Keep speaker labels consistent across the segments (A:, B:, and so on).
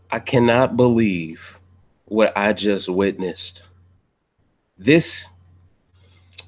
A: I cannot believe what I just witnessed. This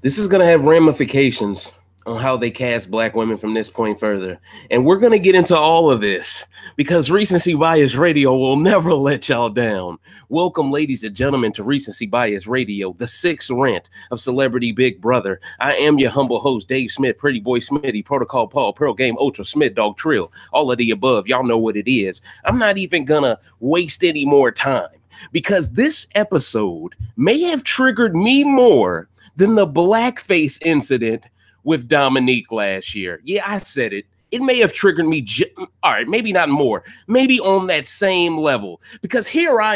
A: this is going to have ramifications on how they cast black women from this point further. And we're going to get into all of this because Recency Bias Radio will never let y'all down. Welcome, ladies and gentlemen, to Recency Bias Radio, the sixth rant of Celebrity Big Brother. I am your humble host, Dave Smith, Pretty Boy Smitty, Protocol Paul, Pearl Game Ultra, Smith Dog Trill, all of the above. Y'all know what it is. I'm not even going to waste any more time because this episode may have triggered me more than the blackface incident with Dominique last year. Yeah, I said it. It may have triggered me. All right, maybe not more. Maybe on that same level. Because here I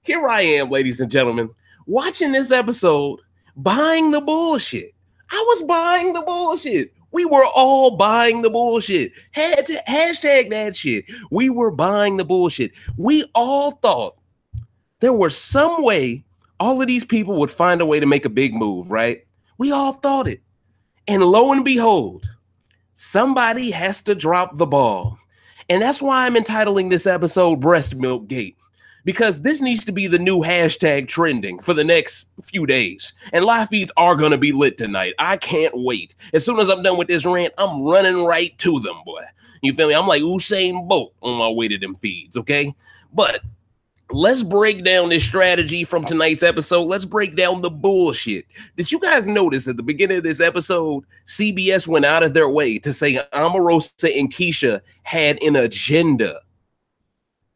A: am, ladies and gentlemen, watching this episode, buying the bullshit. I was buying the bullshit. We were all buying the bullshit. Hashtag that shit. We were buying the bullshit. We all thought there was some way all of these people would find a way to make a big move, right? We all thought it. And lo and behold, somebody has to drop the ball. And that's why I'm entitling this episode Breast Milk Gate. Because this needs to be the new hashtag trending for the next few days. And live feeds are going to be lit tonight. I can't wait. As soon as I'm done with this rant, I'm running right to them, boy. You feel me? I'm like Usain Bolt on my way to them feeds, okay? But let's break down this strategy from tonight's episode. Let's break down the bullshit. Did you guys notice at the beginning of this episode, CBS went out of their way to say Omarosa and Keshia had an agenda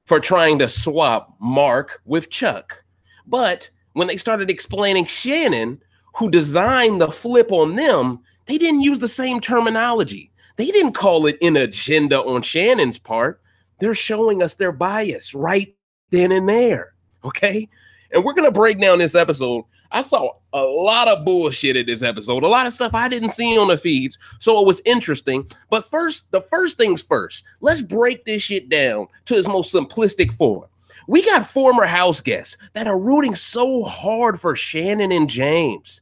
A: for trying to swap Mark with Chuck. But when they started explaining Shannon, who designed the flip on them, they didn't use the same terminology. They didn't call it an agenda on Shannon's part. They're showing us their bias right then and there, okay? And we're gonna break down this episode. I saw a lot of bullshit in this episode, a lot of stuff I didn't see on the feeds, so it was interesting. But first, the first things first, let's break this shit down to its most simplistic form. We got former house guests that are rooting so hard for Shannon and James,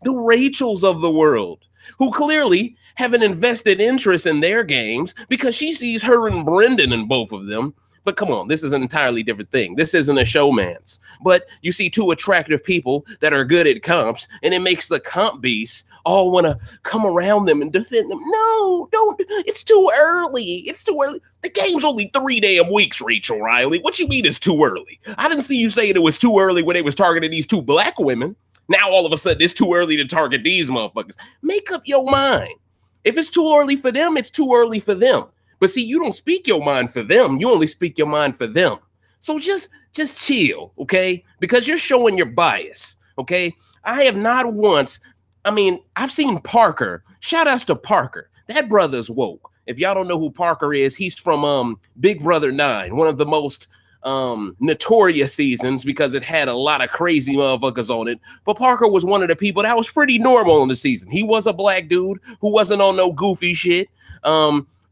A: the Rachels of the world, who clearly have an invested interest in their games because she sees her and Brendan in both of them. But come on, this is an entirely different thing. This isn't a showman's. But you see two attractive people that are good at comps, and it makes the comp beasts all want to come around them and defend them. No, don't. It's too early. It's too early. The game's only 3 damn weeks, Rachel Riley. What you mean it's too early? I didn't see you saying it was too early when they was targeting these two black women. Now all of a sudden it's too early to target these motherfuckers. Make up your mind. If it's too early for them, it's too early for them. But see, you don't speak your mind for them. You only speak your mind for them. So just chill, okay? Because you're showing your bias, okay? I have not once, I've seen Parker. Shout outs to Parker. That brother's woke. If y'all don't know who Parker is, he's from Big Brother 9, one of the most notorious seasons because it had a lot of crazy motherfuckers on it. But Parker was one of the people that was pretty normal in the season. He was a black dude who wasn't on no goofy shit.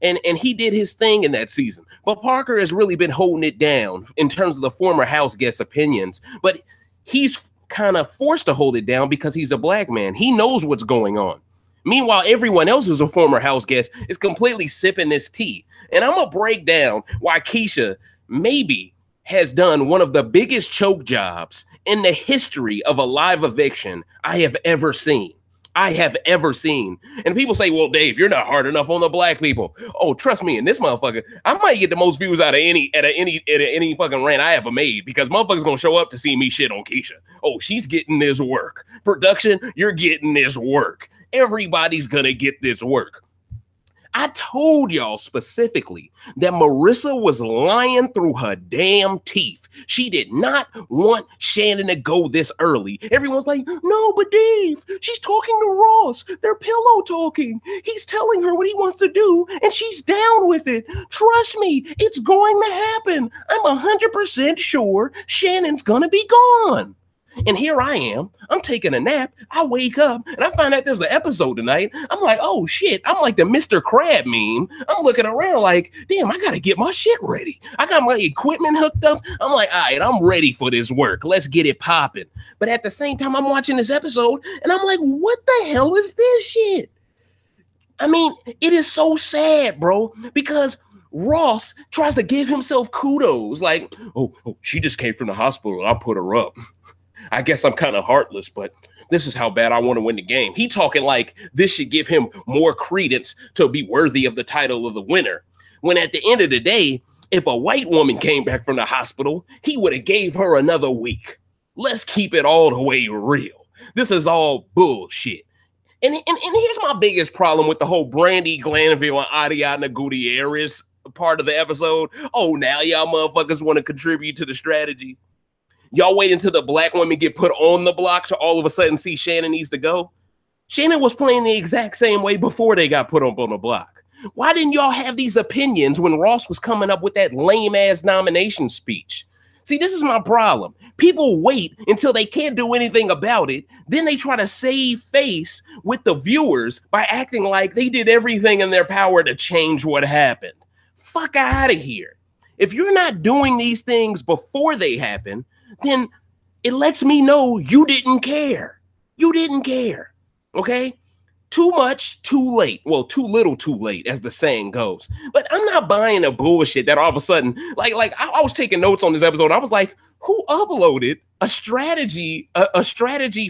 A: And he did his thing in that season. But Parker has really been holding it down in terms of the former house guest opinions. But he's kind of forced to hold it down because he's a black man. He knows what's going on. Meanwhile, everyone else who's a former house guest is completely sipping this tea. And I'm going to break down why Keshia maybe has done one of the biggest choke jobs in the history of a live eviction I have ever seen. And people say, well, Dave, you're not hard enough on the black people. Oh, trust me, in this motherfucker, I might get the most views out of any fucking rant I ever made because motherfuckers gonna show up to see me shit on Keshia. Oh, she's getting this work. Production, you're getting this work. Everybody's gonna get this work. I told y'all specifically that Marissa was lying through her damn teeth. She did not want Shannon to go this early. Everyone's like, no, but Dave, she's talking to Ross. They're pillow talking. He's telling her what he wants to do, and she's down with it. Trust me, it's going to happen. I'm 100% sure Shannon's gonna be gone. And here I am. I'm taking a nap. I wake up and I find out there's an episode tonight. I'm like, oh shit. I'm like the Mr. Crab meme. I'm looking around like, damn, I got to get my shit ready. I got my equipment hooked up. I'm like, all right, I'm ready for this work. Let's get it popping. But at the same time, I'm watching this episode and I'm like, what the hell is this shit? I mean, it is so sad, bro, because Ross tries to give himself kudos, like, oh, she just came from the hospital. I put her up. I guess I'm kind of heartless, but this is how bad I want to win the game. He talking like this should give him more credence to be worthy of the title of the winner. When at the end of the day, if a white woman came back from the hospital, he would have gave her another week. Let's keep it all the way real. This is all bullshit. And here's my biggest problem with the whole Brandy Glanville and Ariana Gutierrez part of the episode. Oh, now y'all motherfuckers want to contribute to the strategy. Y'all wait until the black women get put on the block to all of a sudden see Shannon needs to go. Shannon was playing the exact same way before they got put on the block. Why didn't y'all have these opinions when Ross was coming up with that lame-ass nomination speech? See, this is my problem. People wait until they can't do anything about it. Then they try to save face with the viewers by acting like they did everything in their power to change what happened. Fuck out of here. If you're not doing these things before they happen, then it lets me know you didn't care. You didn't care. Okay? Too much, too late. Well, too little, too late, as the saying goes. But I'm not buying the bullshit that all of a sudden, like I was taking notes on this episode. I was like, who uploaded a strategy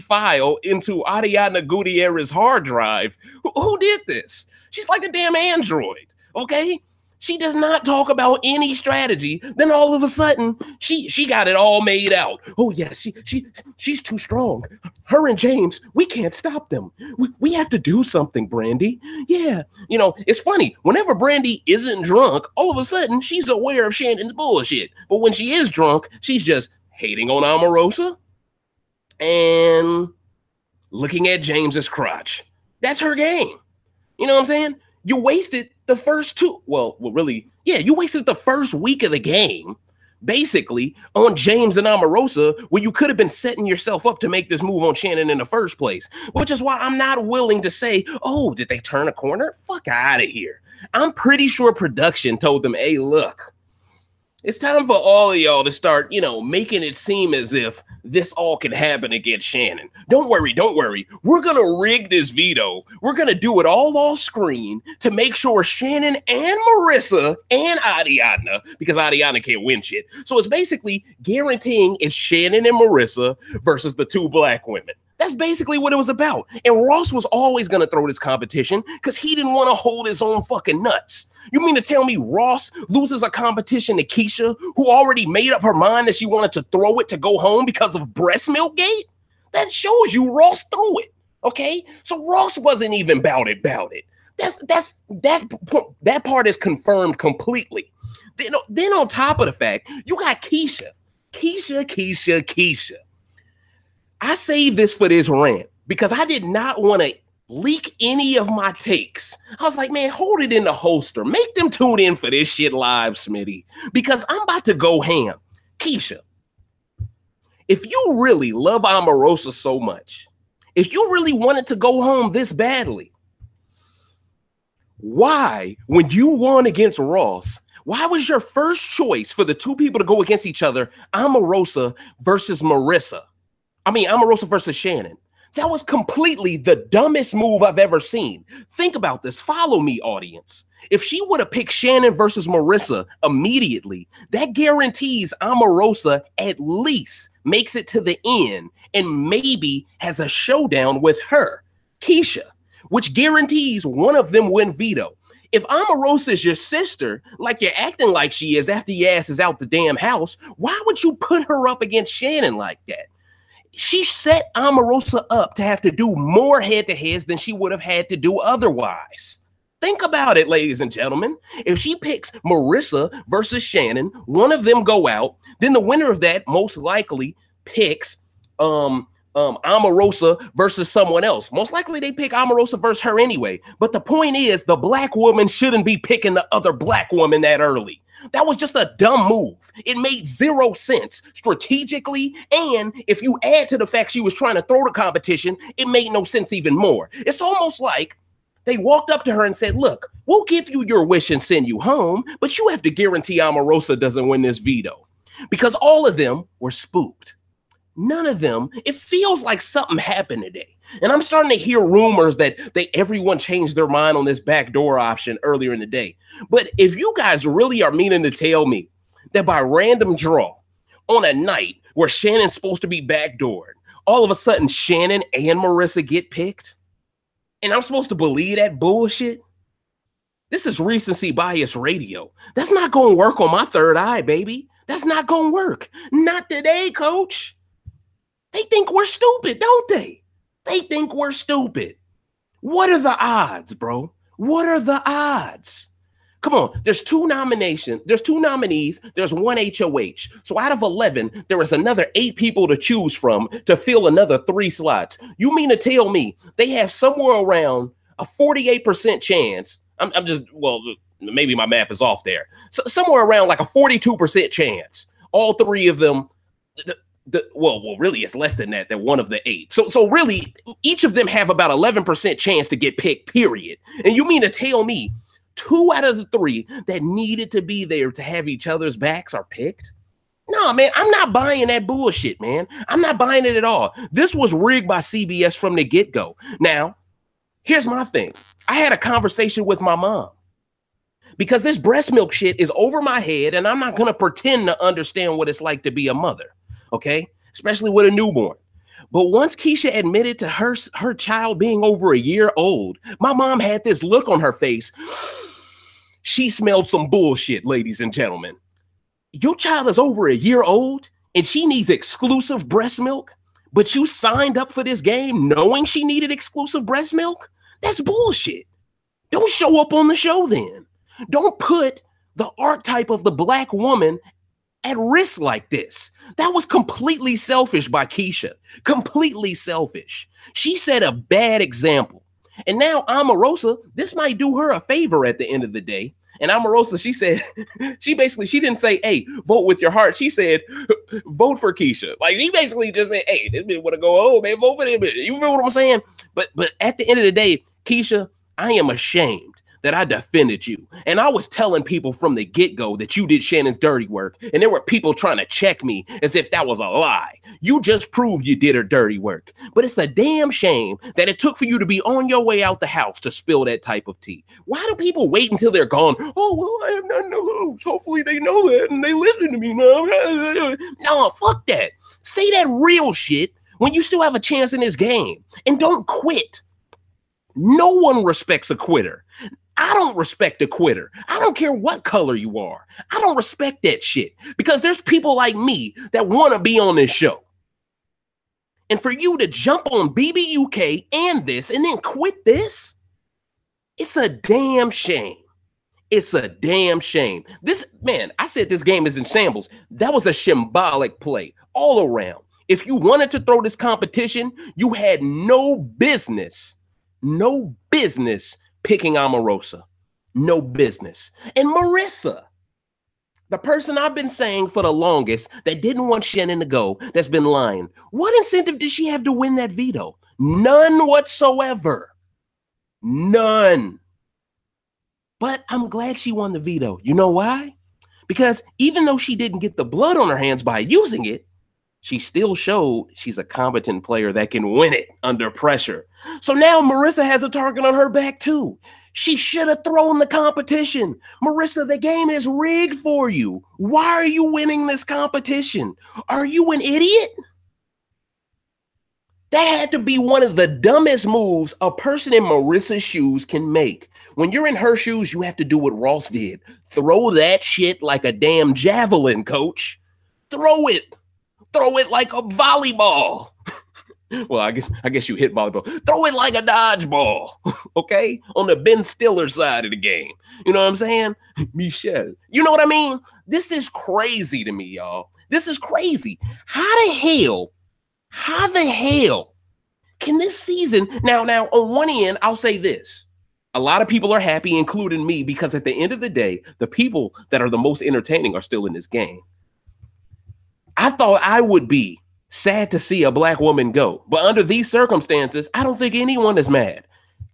A: file into Ariana Gutierrez's hard drive? Who did this? She's like a damn android, okay? She does not talk about any strategy. Then all of a sudden, she got it all made out. Oh yes, she's too strong. Her and James, we can't stop them. We have to do something, Brandy. Yeah, you know, it's funny. Whenever Brandy isn't drunk, all of a sudden she's aware of Shannon's bullshit. But when she is drunk, she's just hating on Omarosa and looking at James's crotch. That's her game. You know what I'm saying? You wasted the first two. Well, really, yeah, you wasted the first week of the game, basically, on James and Omarosa, where you could have been setting yourself up to make this move on Shannon in the first place, which is why I'm not willing to say, oh, did they turn a corner? Fuck out of here. I'm pretty sure production told them, hey, look, it's time for all of y'all to start, you know, making it seem as if this all can happen against Shannon. Don't worry. We're going to rig this veto. We're going to do it all off screen to make sure Shannon and Marissa and Ariana, because Ariana can't win shit. So it's basically guaranteeing it's Shannon and Marissa versus the two black women. That's basically what it was about. And Ross was always going to throw this competition because he didn't want to hold his own fucking nuts. You mean to tell me Ross loses a competition to Keshia, who already made up her mind that she wanted to throw it to go home because of breast milk gate? That shows you Ross threw it, okay? So Ross wasn't even about it. That part is confirmed completely. Then on top of the fact, you got Keshia. I saved this for this rant because I did not want to leak any of my takes. I was like, man, hold it in the holster. Make them tune in for this shit live, Smitty, because I'm about to go ham. Keshia, if you really love Omarosa so much, if you really wanted to go home this badly, why, when you won against Ross, why was your first choice for the two people to go against each other, Omarosa versus Marissa? I mean, Omarosa versus Shannon. That was completely the dumbest move I've ever seen. Think about this. Follow me, audience. If she would have picked Shannon versus Marissa immediately, that guarantees Omarosa at least makes it to the end and maybe has a showdown with her, Keshia, which guarantees one of them win veto. If Omarosa is your sister, like you're acting like she is after your ass is out the damn house, why would you put her up against Shannon like that? She set Omarosa up to have to do more head-to-heads than she would have had to do otherwise. Think about it, ladies and gentlemen. If she picks Marissa versus Shannon, one of them go out, then the winner of that most likely picks Omarosa versus someone else. Most likely they pick Omarosa versus her anyway. But the point is, the black woman shouldn't be picking the other black woman that early. That was just a dumb move. It made zero sense strategically. And if you add to the fact she was trying to throw the competition, it made no sense even more. It's almost like they walked up to her and said, look, we'll give you your wish and send you home, but you have to guarantee Omarosa doesn't win this veto. Because all of them were spooked. None of them. It feels like something happened today. And I'm starting to hear rumors that everyone changed their mind on this backdoor option earlier in the day. But if you guys really are meaning to tell me that by random draw on a night where Shannon's supposed to be backdoored, all of a sudden Shannon and Marissa get picked, and I'm supposed to believe that bullshit? This is recency bias radio. That's not going to work on my third eye, baby. That's not going to work. Not today, coach. They think we're stupid, don't they? They think we're stupid. What are the odds, bro? What are the odds? Come on, there's two nominees, there's one HOH. So out of 11, there is another 8 people to choose from to fill another 3 slots. You mean to tell me they have somewhere around a 48% chance? Well, maybe my math is off there. So somewhere around like a 42% chance. All 3 of them, well, really, it's less than that. They're one of the 8. So really, each of them have about 11% chance to get picked, period. And you mean to tell me 2 out of the 3 that needed to be there to have each other's backs are picked? No, man, I'm not buying that bullshit, man. I'm not buying it at all. This was rigged by CBS from the get-go. Now, here's my thing. I had a conversation with my mom because this breast milk shit is over my head, and I'm not going to pretend to understand what it's like to be a mother, okay? Especially with a newborn. But once Keshia admitted to her child being over a year old, my mom had this look on her face. She smelled some bullshit, ladies and gentlemen. Your child is over a year old and she needs exclusive breast milk, but you signed up for this game knowing she needed exclusive breast milk? That's bullshit. Don't show up on the show then. Don't put the archetype of the black woman at risk like this. That was completely selfish by Keshia. Completely selfish. She set a bad example. And now Omarosa, this might do her a favor at the end of the day. And Omarosa, she said, she didn't say, hey, vote with your heart. She said, vote for Keshia. Like, she basically just said, hey, this bitch want to go home, man, vote for this bitch. You feel what I'm saying? But at the end of the day, Keshia, I am ashamed that I defended you. And I was telling people from the get-go that you did Shannon's dirty work. And there were people trying to check me as if that was a lie. You just proved you did her dirty work. But it's a damn shame that it took for you to be on your way out the house to spill that type of tea. Why do people wait until they're gone? Oh, well, I have nothing to lose. Hopefully they know that and they listen to me now. No, fuck that. Say that real shit when you still have a chance in this game. And don't quit. No one respects a quitter. I don't respect a quitter. I don't care what color you are. I don't respect that shit because there's people like me that want to be on this show. And for you to jump on BBUK and this and then quit this, it's a damn shame. It's a damn shame. This, man, I said this game is in shambles. That was a shambolic play all around. If you wanted to throw this competition, you had no business picking Omarosa. No business. And Marissa, the person I've been saying for the longest that didn't want Shannon to go, that's been lying. What incentive did she have to win that veto? None whatsoever. None. But I'm glad she won the veto. You know why? Because even though she didn't get the blood on her hands by using it, she still showed she's a competent player that can win it under pressure. So now Marissa has a target on her back too. She should have thrown the competition. Marissa, the game is rigged for you. Why are you winning this competition? Are you an idiot? That had to be one of the dumbest moves a person in Marissa's shoes can make. When you're in her shoes, you have to do what Ross did. Throw that shit like a damn javelin, coach. Throw it. Throw it like a volleyball. Well, I guess you hit volleyball. Throw it like a dodgeball, okay? On the Ben Stiller side of the game. You know what I'm saying? Michelle. You know what I mean? This is crazy to me, y'all. This is crazy. How the hell can this season... Now, on one end, I'll say this. A lot of people are happy, including me, because at the end of the day, the people that are the most entertaining are still in this game. I thought I would be sad to see a black woman go. But under these circumstances, I don't think anyone is mad.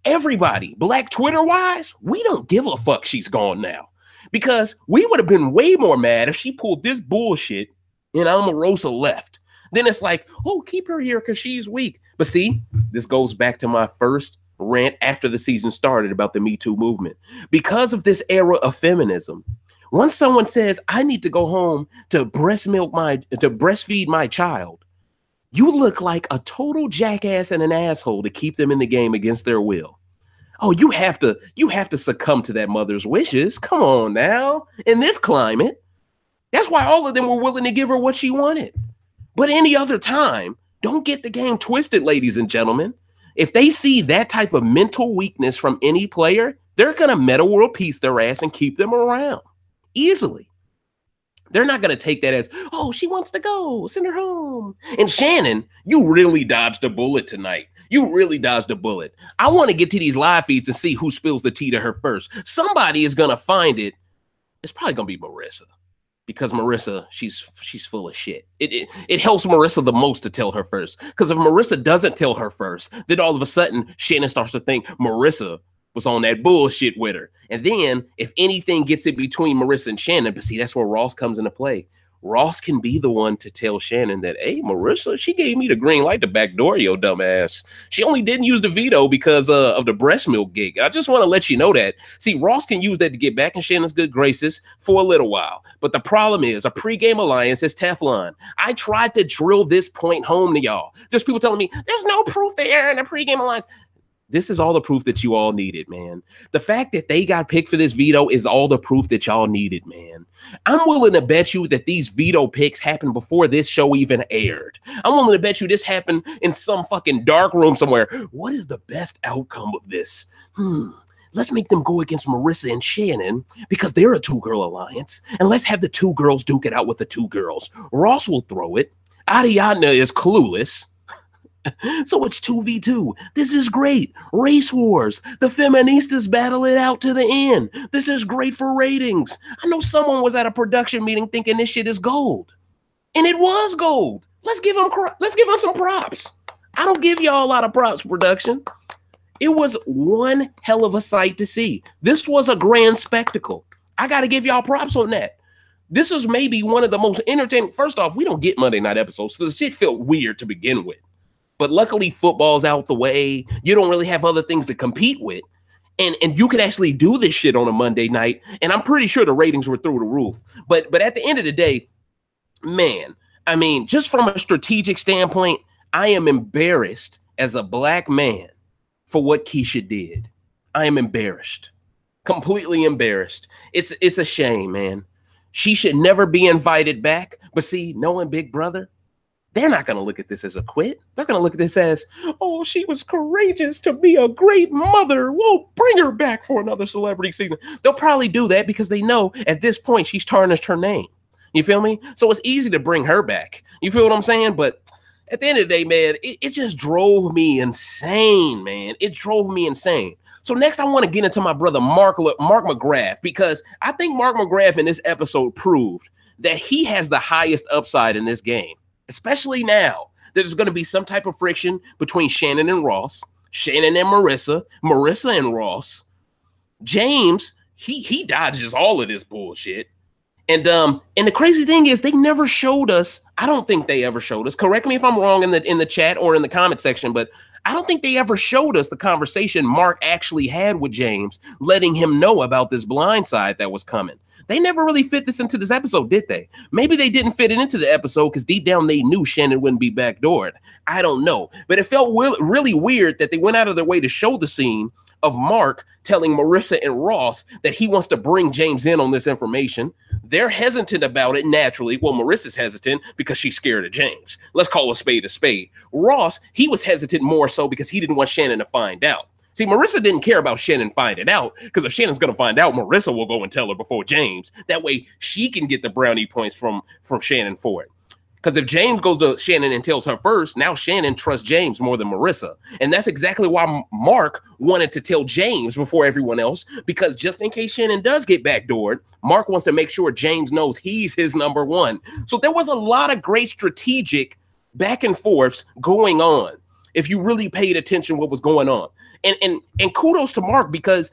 A: Everybody, black Twitter-wise, we don't give a fuck she's gone now. Because we would have been way more mad if she pulled this bullshit and Omarosa left. Then it's like, oh, keep her here because she's weak. But see, this goes back to my first rant after the season started about the Me Too movement. Because of this era of feminism, once someone says, I need to go home to breastfeed my child, you look like a total jackass and an asshole to keep them in the game against their will. Oh, you have to succumb to that mother's wishes. Come on now. In this climate, that's why all of them were willing to give her what she wanted. But any other time, don't get the game twisted, ladies and gentlemen. If they see that type of mental weakness from any player, they're going to meta world peace their ass and keep them around easily. They're not going to take that as, oh, she wants to go, send her home. And Shannon, you really dodged a bullet tonight. You really dodged a bullet. I want to get to these live feeds and see who spills the tea to her first. Somebody is going to find it. It's probably going to be Marissa. Because Marissa, she's full of shit. It helps Marissa the most to tell her first. Because if Marissa doesn't tell her first, then all of a sudden, Shannon starts to think Marissa was on that bullshit with her. And then if anything gets in between Marissa and Shannon, but see, that's where Ross comes into play. Ross can be the one to tell Shannon that, hey, Marissa, she gave me the green light to backdoor your dumb ass. She only didn't use the veto because of the breast milk gig. I just want to let you know that. See, Ross can use that to get back in Shannon's good graces for a little while. But the problem is a pregame alliance is Teflon. I tried to drill this point home to y'all. There's people telling me there's no proof there in a pregame alliance. This is all the proof that you all needed, man. The fact that they got picked for this veto is all the proof that y'all needed, man. I'm willing to bet you that these veto picks happened before this show even aired. I'm willing to bet you this happened in some fucking dark room somewhere. What is the best outcome of this? Let's make them go against Marissa and Shannon because they're a two-girl alliance. And let's have the two girls duke it out with the two girls. Ross will throw it. Ariadna is clueless. So it's 2v2. This is great. Race wars. The feministas battle it out to the end. This is great for ratings. I know someone was at a production meeting thinking this shit is gold. And it was gold. Let's give them some props. I don't give y'all a lot of props, production. It was one hell of a sight to see. This was a grand spectacle. I got to give y'all props on that. This was maybe one of the most entertaining. First off, we don't get Monday night episodes, so the shit felt weird to begin with. But luckily, football's out the way. You don't really have other things to compete with. And you could actually do this shit on a Monday night. And I'm pretty sure the ratings were through the roof. But at the end of the day, man, I mean, just from a strategic standpoint, I am embarrassed as a black man for what Keshia did. I am embarrassed. Completely embarrassed. It's a shame, man. She should never be invited back. But see, knowing Big Brother, they're not going to look at this as a quit. They're going to look at this as, oh, she was courageous to be a great mother. We'll bring her back for another celebrity season. They'll probably do that because they know at this point she's tarnished her name. You feel me? So it's easy to bring her back. You feel what I'm saying? But at the end of the day, man, it just drove me insane, man. It drove me insane. So next I want to get into my brother Mark McGrath, because I think Mark McGrath in this episode proved that he has the highest upside in this game. Especially now, there's going to be some type of friction between Shannon and Ross, Shannon and Marissa, Marissa and Ross. James, he dodges all of this bullshit. And the crazy thing is they never showed us. I don't think they ever showed us. Correct me if I'm wrong in the chat or in the comment section, but I don't think they ever showed us the conversation Mark actually had with James, letting him know about this blind side that was coming. They never really fit this into this episode, did they? Maybe they didn't fit it into the episode because deep down they knew Shannon wouldn't be backdoored. I don't know. But it felt really weird that they went out of their way to show the scene of Mark telling Marissa and Ross that he wants to bring James in on this information. They're hesitant about it naturally. Well, Marissa's hesitant because she's scared of James. Let's call a spade a spade. Ross, he was hesitant more so because he didn't want Shannon to find out. See, Marissa didn't care about Shannon finding out because if Shannon's going to find out, Marissa will go and tell her before James. That way she can get the brownie points from Shannon for it. Because if James goes to Shannon and tells her first, now Shannon trusts James more than Marissa. And that's exactly why Mark wanted to tell James before everyone else, because just in case Shannon does get backdoored, Mark wants to make sure James knows he's his number one. So there was a lot of great strategic back and forths going on if you really paid attention what was going on. And kudos to Mark, because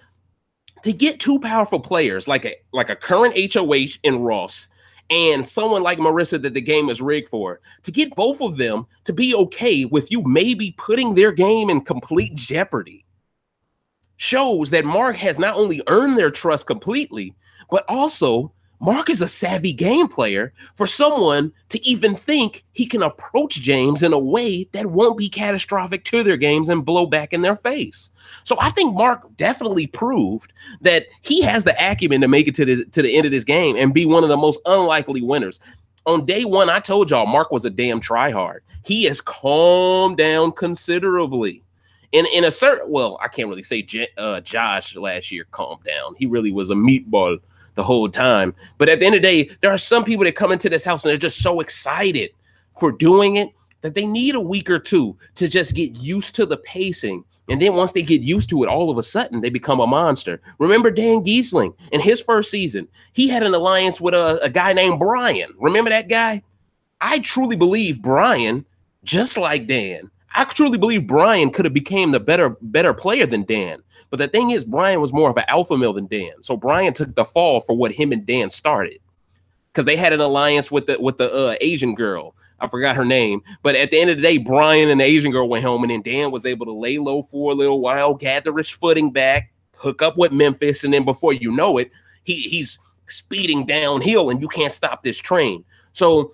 A: to get two powerful players like a current HOH in Ross and someone like Marissa that the game is rigged for, to get both of them to be okay with you maybe putting their game in complete jeopardy shows that Mark has not only earned their trust completely, but also Mark is a savvy game player for someone to even think he can approach James in a way that won't be catastrophic to their games and blow back in their face. So I think Mark definitely proved that he has the acumen to make it to the end of this game and be one of the most unlikely winners. On day one, I told y'all Mark was a damn tryhard. He has calmed down considerably. In a certain, well, I can't really say Josh last year calmed down. He really was a meatball the whole time. But at the end of the day, there are some people that come into this house and they're just so excited for doing it that they need a week or two to just get used to the pacing. And then once they get used to it, all of a sudden they become a monster. Remember Dan Giesling in his first season, he had an alliance with a guy named Brian. Remember that guy? I truly believe Brian, just like Dan, I truly believe Brian could have became the better player than Dan. But the thing is, Brian was more of an alpha male than Dan. So Brian took the fall for what him and Dan started. Because they had an alliance with the Asian girl. I forgot her name. But at the end of the day, Brian and the Asian girl went home, and then Dan was able to lay low for a little while, gather his footing back, hook up with Memphis, and then before you know it, he's speeding downhill, and you can't stop this train. So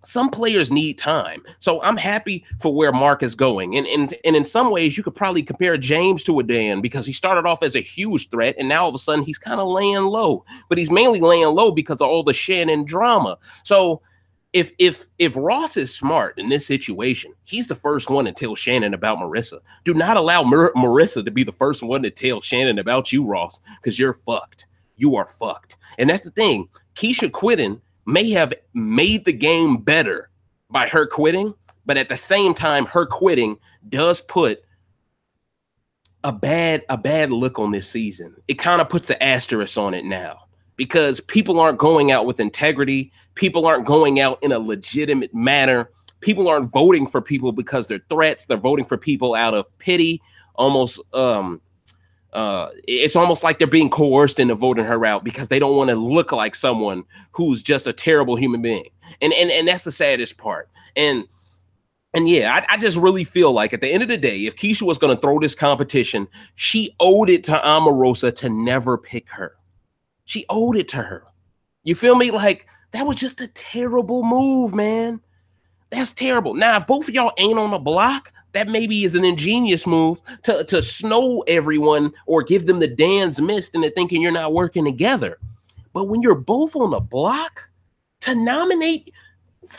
A: some players need time. So I'm happy for where Mark is going. And in some ways, you could probably compare James to a Dan because he started off as a huge threat, and now all of a sudden he's kind of laying low. But he's mainly laying low because of all the Shannon drama. So if Ross is smart in this situation, he's the first one to tell Shannon about Marissa. Do not allow Marissa to be the first one to tell Shannon about you, Ross, because you're fucked. You are fucked. And that's the thing. Keshia quitting may have made the game better by her quitting, but at the same time, her quitting does put a bad look on this season. It kind of puts an asterisk on it now because people aren't going out with integrity. People aren't going out in a legitimate manner. People aren't voting for people because they're threats. They're voting for people out of pity. Almost, it's almost like they're being coerced into voting her out because they don't want to look like someone who's just a terrible human being. And that's the saddest part. And yeah, I just really feel like at the end of the day, if Keshia was going to throw this competition, she owed it to Omarosa to never pick her. She owed it to her. You feel me? Like, that was just a terrible move, man. That's terrible. Now, if both of y'all ain't on the block, that maybe is an ingenious move to snow everyone or give them the Dan's mist into thinking you're not working together. But when you're both on the block, to nominate,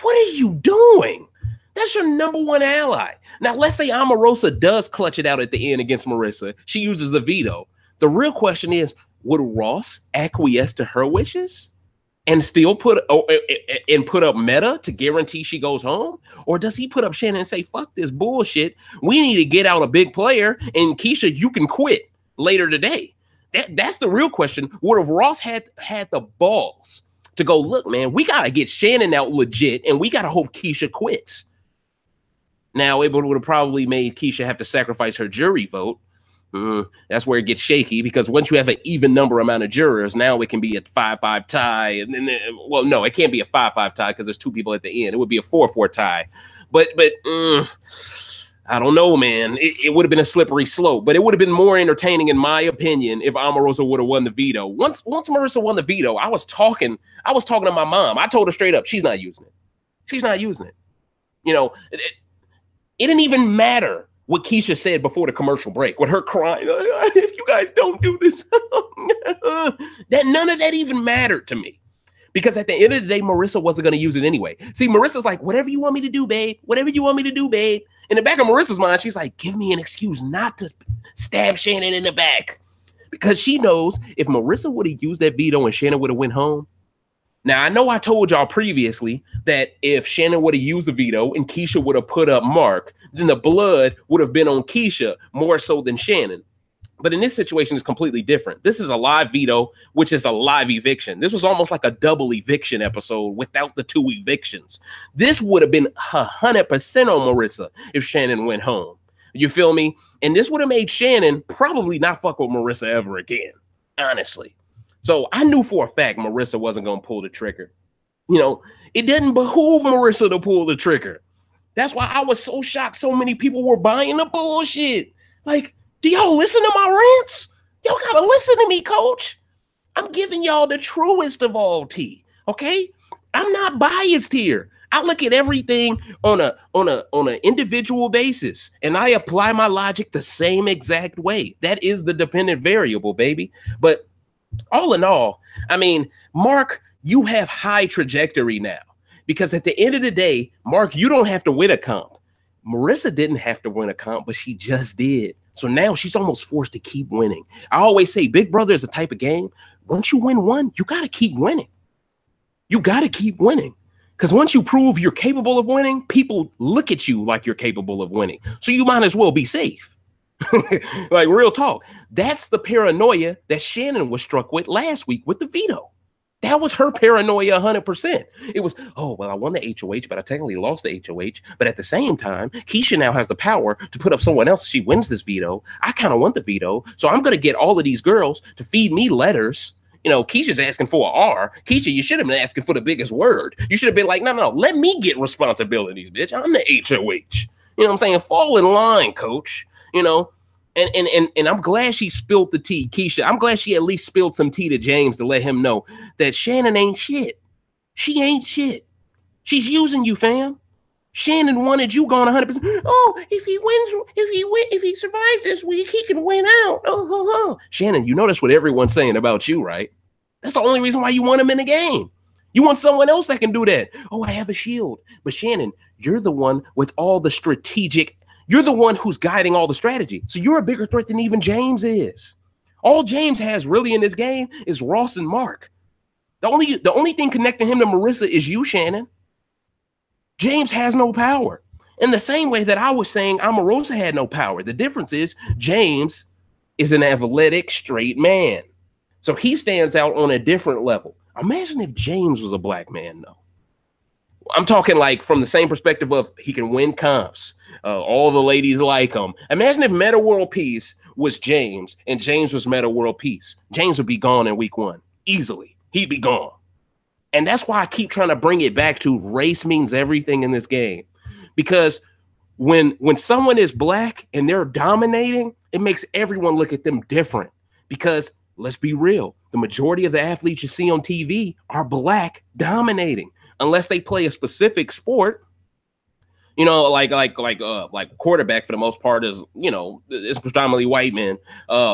A: what are you doing? That's your number one ally. Now, let's say Omarosa does clutch it out at the end against Marissa. She uses the veto. The real question is, would Ross acquiesce to her wishes and still put up Meta to guarantee she goes home? Or does he put up Shannon and say, fuck this bullshit. We need to get out a big player, and Keshia, you can quit later today. That's the real question. Would have Ross had the balls to go, look, man, we got to get Shannon out legit, and we got to hope Keshia quits. Now, it would have probably made Keshia have to sacrifice her jury vote. That's where it gets shaky, because once you have an even number amount of jurors, now it can be a 5-5 tie. And then, well, no, it can't be a 5-5 tie because there's two people at the end. It would be a 4-4 tie. But I don't know, man. It would have been a slippery slope, but it would have been more entertaining, in my opinion, if Omarosa would have won the veto. Once Marissa won the veto, I was talking to my mom. I told her straight up, she's not using it. She's not using it. You know, it didn't even matter what Keshia said before the commercial break, with her crying, if you guys don't do this, that none of that even mattered to me. Because at the end of the day, Marissa wasn't going to use it anyway. See, Marissa's like, whatever you want me to do, babe. Whatever you want me to do, babe. In the back of Marissa's mind, she's like, give me an excuse not to stab Shannon in the back. Because she knows if Marissa would have used that veto and Shannon would have went home. Now, I know I told y'all previously that if Shannon would have used the veto and Keshia would have put up Mark, then the blood would have been on Keshia more so than Shannon. But in this situation, it's completely different. This is a live veto, which is a live eviction. This was almost like a double eviction episode without the two evictions. This would have been 100% on Marissa if Shannon went home. You feel me? And this would have made Shannon probably not fuck with Marissa ever again, honestly. So I knew for a fact Marissa wasn't going to pull the trigger. You know, it didn't behoove Marissa to pull the trigger. That's why I was so shocked so many people were buying the bullshit. Like, do y'all listen to my rants? Y'all gotta listen to me, coach. I'm giving y'all the truest of all tea, okay? I'm not biased here. I look at everything on an individual basis, and I apply my logic the same exact way. That is the dependent variable, baby. But all in all, I mean, Mark, you have high trajectory now. Because at the end of the day, Mark, you don't have to win a comp. Marissa didn't have to win a comp, but she just did. So now she's almost forced to keep winning. I always say Big Brother is a type of game. Once you win one, you got to keep winning. You got to keep winning. Because once you prove you're capable of winning, people look at you like you're capable of winning. So you might as well be safe. Like, real talk. That's the paranoia that Shannon was struck with last week with the veto. That was her paranoia 100%. It was, oh, well, I won the HOH, but I technically lost the HOH. But at the same time, Keshia now has the power to put up someone else. She wins this veto. I kind of want the veto. So I'm going to get all of these girls to feed me letters. You know, Keisha's asking for an R. Keshia, you should have been asking for the biggest word. You should have been like, no, let me get responsibilities, bitch. I'm the HOH. You know what I'm saying? Fall in line, coach. You know? And I'm glad she spilled the tea, Keshia. I'm glad she at least spilled some tea to James to let him know that Shannon ain't shit. She ain't shit. She's using you, fam. Shannon wanted you gone 100%. Oh, if he survives this week, he can win out. Oh. Shannon, you notice what everyone's saying about you, right? That's the only reason why you want him in the game. You want someone else that can do that. Oh, I have a shield. But Shannon, you're the one with all the strategic. You're the one who's guiding all the strategy. So you're a bigger threat than even James is. All James has really in this game is Ross and Mark. The only thing connecting him to Marissa is you, Shannon. James has no power. In the same way that I was saying Omarosa had no power. The difference is James is an athletic, straight man. So he stands out on a different level. Imagine if James was a black man, though. I'm talking like from the same perspective of he can win comps. All the ladies like him. Imagine if Meta World Peace was James and James was Meta World Peace. James would be gone in week 1. Easily. He'd be gone. And that's why I keep trying to bring it back to race means everything in this game. Because when someone is black and they're dominating, it makes everyone look at them different. Because let's be real. The majority of the athletes you see on TV are black dominating. Unless they play a specific sport, you know, like quarterback for the most part is, you know, it's predominantly white men.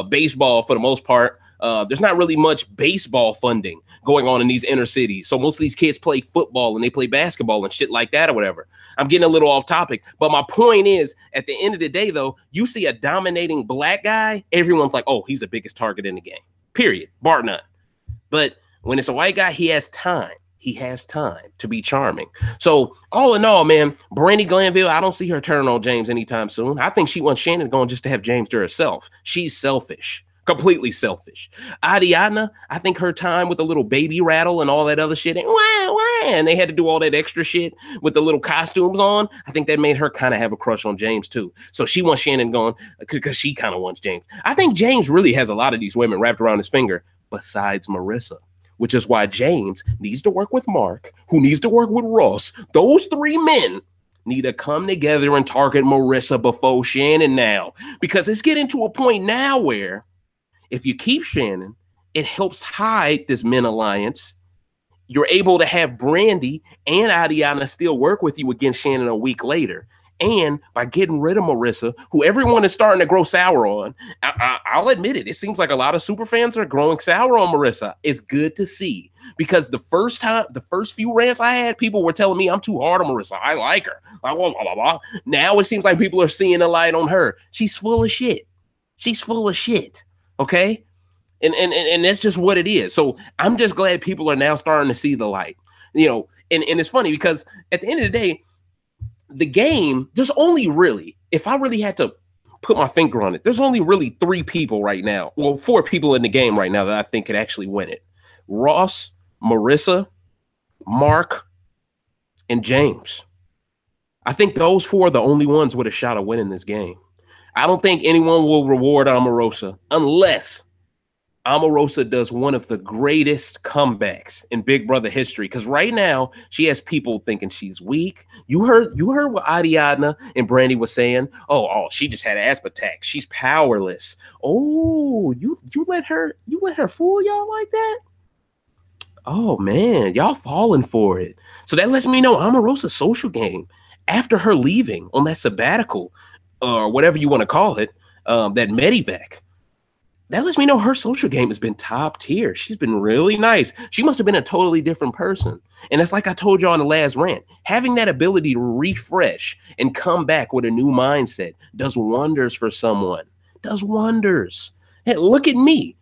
A: Baseball for the most part, there's not really much baseball funding going on in these inner cities. So most of these kids play football and they play basketball and shit like that or whatever. I'm getting a little off topic, but my point is, at the end of the day, though, you see a dominating black guy, everyone's like, oh, he's the biggest target in the game. Period. Bar none. But when it's a white guy, he has time. He has time to be charming. So all in all, man, Brandy Glanville, I don't see her turning on James anytime soon. I think she wants Shannon going just to have James to herself. She's selfish, completely selfish. Adiana, I think her time with the little baby rattle and all that other shit, and they had to do all that extra shit with the little costumes on. I think that made her kind of have a crush on James too. So she wants Shannon going because she kind of wants James. I think James really has a lot of these women wrapped around his finger besides Marissa. Which is why James needs to work with Mark, who needs to work with Ross. Those 3 men need to come together and target Marissa before Shannon now. Because it's getting to a point now where if you keep Shannon, it helps hide this men alliance. You're able to have Brandy and Adiana still work with you against Shannon a week later. And by getting rid of Marissa, who everyone is starting to grow sour on, I'll admit it. It seems like a lot of super fans are growing sour on Marissa. It's good to see because the first few rants I had, people were telling me I'm too hard on Marissa. I like her. Blah, blah, blah, blah. Now it seems like people are seeing the light on her. She's full of shit. She's full of shit. Okay. And that's just what it is. So I'm just glad people are now starting to see the light, you know, and it's funny because at the end of the day, the game, there's only really, if I really had to put my finger on it, there's only really 3 people right now. Well, 4 people in the game right now that I think could actually win it. Ross, Marissa, Mark, and James. I think those 4 are the only ones with a shot of winning this game. I don't think anyone will reward Omarosa unless Omarosa does one of the greatest comebacks in Big Brother history, because right now she has people thinking she's weak. You heard what Ariadna and Brandy was saying. Oh, she just had an asthma attack. She's powerless. Oh, you let her fool y'all like that? Oh man, y'all falling for it. So that lets me know Omarosa's social game after her leaving on that sabbatical, or whatever you want to call it, that Medivac. That lets me know her social game has been top tier. She's been really nice. She must have been a totally different person. And it's like I told you on the last rant, having that ability to refresh and come back with a new mindset does wonders for someone. Does wonders. Hey, look at me.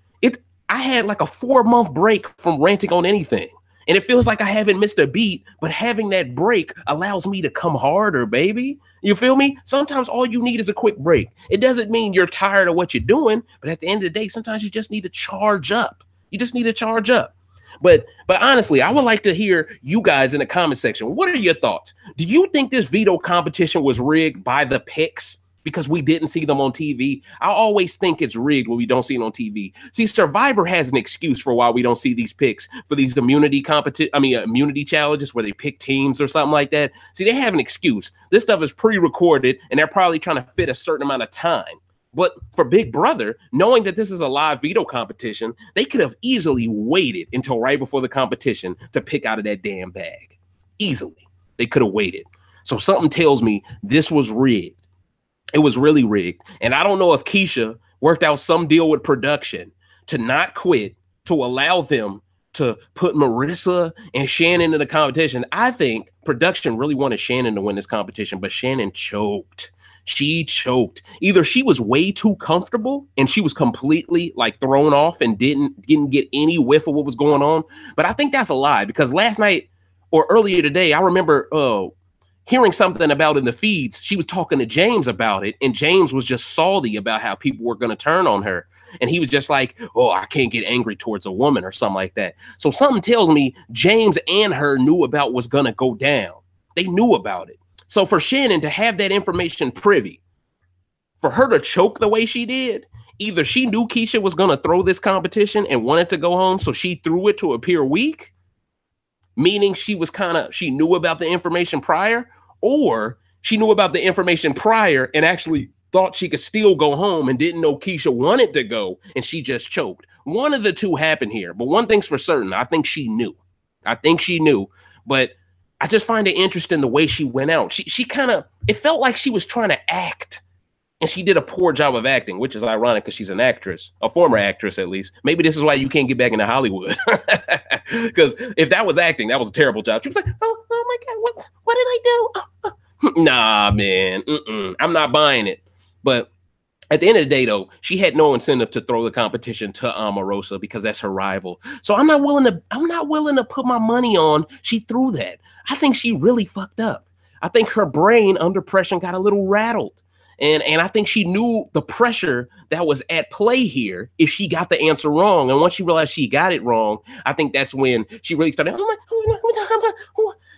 A: I had like a 4-month break from ranting on anything. And it feels like I haven't missed a beat, but having that break allows me to come harder, baby. You feel me? Sometimes all you need is a quick break. It doesn't mean you're tired of what you're doing, but at the end of the day, sometimes you just need to charge up. You just need to charge up. But honestly, I would like to hear you guys in the comment section. What are your thoughts? Do you think this veto competition was rigged by the picks because we didn't see them on TV? I always think it's rigged when we don't see it on TV. See, Survivor has an excuse for why we don't see these picks for these immunity challenges where they pick teams or something like that. See, they have an excuse. This stuff is pre-recorded and they're probably trying to fit a certain amount of time. But for Big Brother, knowing that this is a live veto competition, they could have easily waited until right before the competition to pick out of that damn bag. Easily. They could have waited. So something tells me this was rigged. It was really rigged. And I don't know if Keshia worked out some deal with production to not quit, to allow them to put Marissa and Shannon in the competition. I think production really wanted Shannon to win this competition, but Shannon choked. She choked. Either she was way too comfortable and she was completely like thrown off and didn't get any whiff of what was going on. But I think that's a lie, because last night or earlier today, I remember hearing something about in the feeds. She was talking to James about it, and James was just salty about how people were going to turn on her. And he was just like, oh, I can't get angry towards a woman or something like that. So something tells me James and her knew about what's going to go down. They knew about it. So for Shannon to have that information privy, for her to choke the way she did, either she knew Keshia was going to throw this competition and wanted to go home, so she threw it to appear weak, meaning she knew about the information prior, or she knew about the information prior and actually thought she could still go home and didn't know Keshia wanted to go and she just choked. One of the two happened here, but one thing's for certain. I think she knew. But I just find it interesting the way she went out. She kind of, it felt like she was trying to act, and she did a poor job of acting, which is ironic because she's an actress, a former actress at least. Maybe this is why you can't get back into Hollywood. Because if that was acting, that was a terrible job. She was like, oh my God, what did I do? Nah, man, I'm not buying it. But at the end of the day, though, she had no incentive to throw the competition to Omarosa because that's her rival. So I'm not willing to put my money on she threw that. I think she really fucked up. I think her brain under pressure got a little rattled. And I think she knew the pressure that was at play here if she got the answer wrong. And once she realized she got it wrong, I think that's when she really started,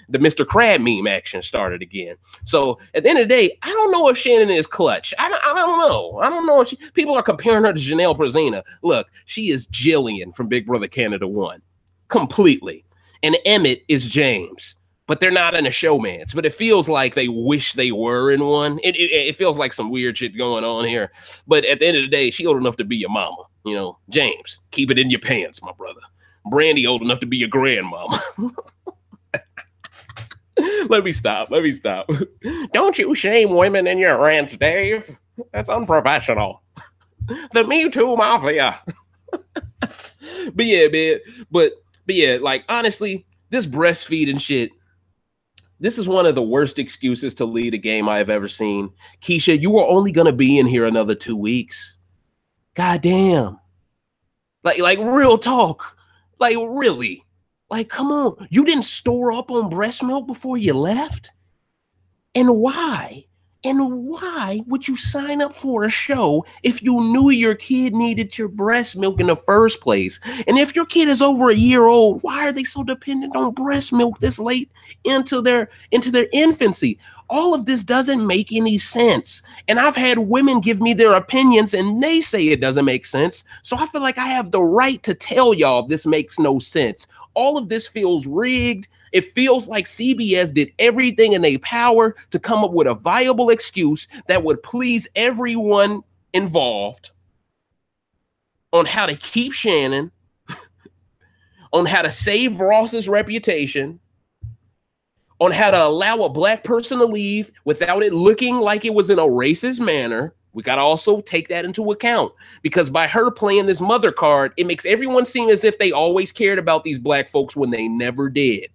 A: the Mr. Crab meme action started again. So at the end of the day, I don't know if Shannon is clutch. I don't know. I don't know if people are comparing her to Janelle Prezina. Look, she is Jillian from Big Brother Canada 1. Completely. And Emmett is James. But they're not in a showmance. But it feels like they wish they were in one. It feels like some weird shit going on here. But at the end of the day, she old enough to be your mama. You know, James, keep it in your pants, my brother. Brandy old enough to be your grandmama. Let me stop. Don't you shame women in your rant, Dave. That's unprofessional. The Me Too Mafia. But yeah, man. But yeah, like, honestly, this breastfeeding shit, this is one of the worst excuses to lead a game I have ever seen. Keshia, you were only going to be in here another 2 weeks. God damn. Like real talk. Like, really? Like, come on. You didn't store up on breast milk before you left? And why? And why would you sign up for a show if you knew your kid needed your breast milk in the first place? And if your kid is over a year old, why are they so dependent on breast milk this late into their infancy? All of this doesn't make any sense. And I've had women give me their opinions and they say it doesn't make sense. So I feel like I have the right to tell y'all this makes no sense. All of this feels rigged. It feels like CBS did everything in their power to come up with a viable excuse that would please everyone involved on how to keep Shannon, on how to save Ross's reputation, on how to allow a black person to leave without it looking like it was in a racist manner. We got to also take that into account, because by her playing this mother card, it makes everyone seem as if they always cared about these black folks when they never did.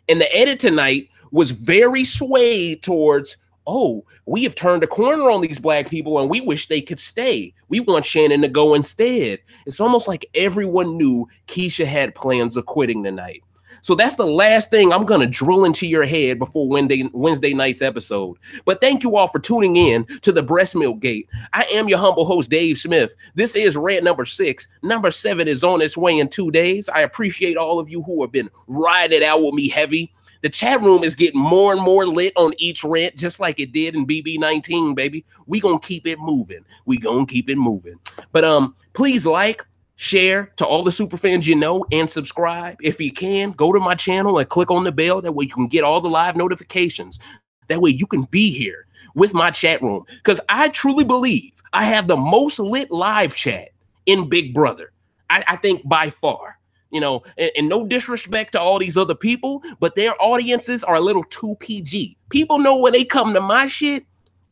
A: And the edit tonight was very swayed towards, oh, we have turned a corner on these black people and we wish they could stay. We want Shannon to go instead. It's almost like everyone knew Keshia had plans of quitting tonight. So that's the last thing I'm going to drill into your head before Wednesday night's episode. But thank you all for tuning in to the Breast Milk Gate. I am your humble host, Dave Smith. This is rant number 6. Number 7 is on its way in 2 days. I appreciate all of you who have been riding it out with me heavy. The chat room is getting more and more lit on each rant, just like it did in BB19, baby. We going to keep it moving. We going to keep it moving. But please like, share to all the super fans you know, and subscribe. If you can, go to my channel and click on the bell. That way you can get all the live notifications. That way you can be here with my chat room, because I truly believe I have the most lit live chat in Big Brother. I think by far. You know, and no disrespect to all these other people, but their audiences are a little too PG. People know when they come to my shit,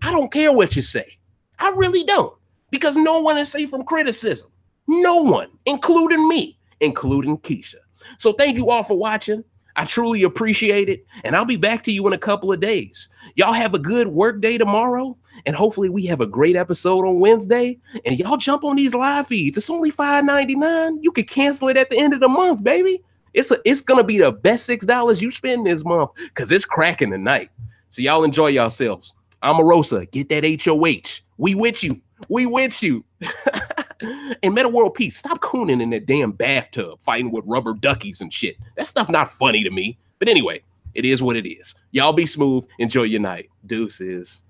A: I don't care what you say. I really don't, because no one is safe from criticism. No one, including me, including Keshia. So thank you all for watching. I truly appreciate it. And I'll be back to you in a couple of days. Y'all have a good work day tomorrow. And hopefully we have a great episode on Wednesday. And y'all jump on these live feeds. It's only $5.99. You can cancel it at the end of the month, baby. It's going to be the best $6 you spend this month, because it's cracking tonight. So y'all enjoy yourselves. I'm Arosa. Get that HOH. We with you. We with you. And Meta World Peace, stop cooning in that damn bathtub fighting with rubber duckies and shit. That stuff not funny to me. But anyway, it is what it is. Y'all be smooth. Enjoy your night. Deuces.